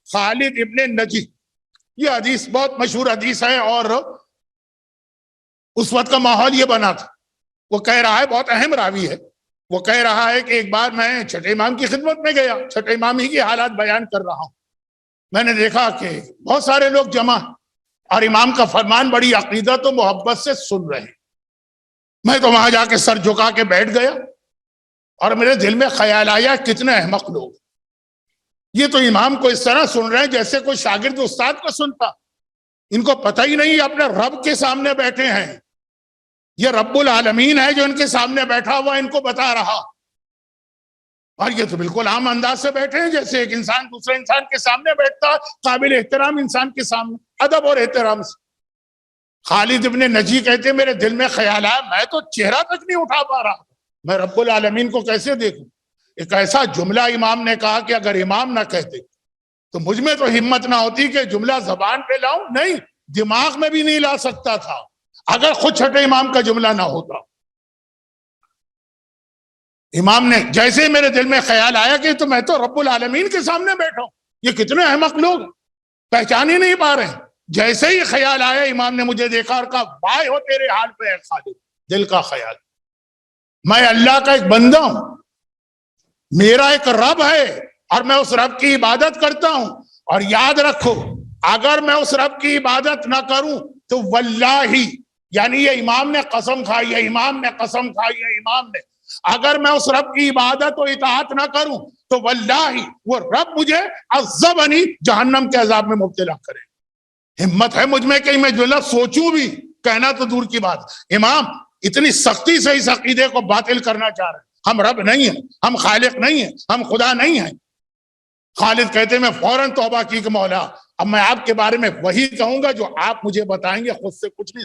خالد ابن نجی، یہ حدیث بہت مشہور حدیث ہے، اور اس وقت کا ماحول یہ بنا تھا. وہ کہہ رہا ہے، بہت اہم راوی ہے، وہ کہہ رہا ہے کہ ایک بار میں چھٹے امام کی خدمت میں گیا، چھٹے امام ہی کی حالات بیان کر رہا ہوں. میں نے دیکھا کہ بہت سارے لوگ جمع اور امام کا فرمان بڑی عقیدت و محبت سے سن رہے ہیں. میں تو وہاں جا کے سر جھکا کے بیٹھ گیا اور میرے دل میں خیال آیا کتنے احمق لوگ، یہ تو امام کو اس طرح سن رہے ہیں جیسے کوئی شاگرد استاد کو سنتا. ان کو پتہ ہی نہیں اپنے رب کے سامنے بیٹھے ہیں، یہ رب العالمین ہے جو ان کے سامنے بیٹھا ہوا ان کو بتا رہا، اور یہ تو بالکل عام انداز سے بیٹھے ہیں جیسے ایک انسان دوسرے انسان کے سامنے بیٹھتا، قابل احترام انسان کے سامنے ادب اور احترام سے. خالد ابن نجی کہتے میرے دل میں خیال آیا، میں تو چہرہ تک نہیں اٹھا پا رہا، میں رب العالمین کو کیسے دیکھوں. ایک ایسا جملہ امام نے کہا کہ اگر امام نہ کہتے تو مجھ میں تو ہمت نہ ہوتی کہ جملہ زبان پہ لاؤں، نہیں دماغ میں بھی نہیں لا سکتا تھا اگر خود چھٹے امام کا جملہ نہ ہوتا. امام نے جیسے میرے دل میں خیال آیا کہ تو میں تو رب العالمین کے سامنے بیٹھا ہوں، یہ کتنے احمق لوگ پہچان ہی نہیں پا رہے ہیں. جیسے ہی خیال آیا امام نے مجھے دیکھا اور کہا وائے ہو تیرے حال پہ اے خالد. دل کا خیال، میں اللہ کا ایک بندہ ہوں، میرا ایک رب ہے اور میں اس رب کی عبادت کرتا ہوں، اور یاد رکھو اگر میں اس رب کی عبادت نہ کروں تو واللہ، یعنی یہ امام نے قسم کھائی ہے، امام نے قسم کھائی ہے، امام نے، اگر میں اس رب کی عبادت و اطاعت نہ کروں تو واللہ وہ رب مجھے عذبنی، جہنم کے عذاب میں مبتلا کرے. ہمت ہے مجھ میں کہ میں جو لفظ سوچوں بھی، کہنا تو دور کی بات. امام اتنی سختی سے اس عقیدے کو باطل کرنا چاہ رہے ہیں. ہم رب نہیں ہیں، ہم خالق نہیں ہیں، ہم خدا نہیں ہیں. خالد کہتے میں فوراً توبہ کی کہ مولا اب میں آپ کے بارے میں وہی کہوں گا جو آپ مجھے بتائیں گے، خود سے کچھ نہیں.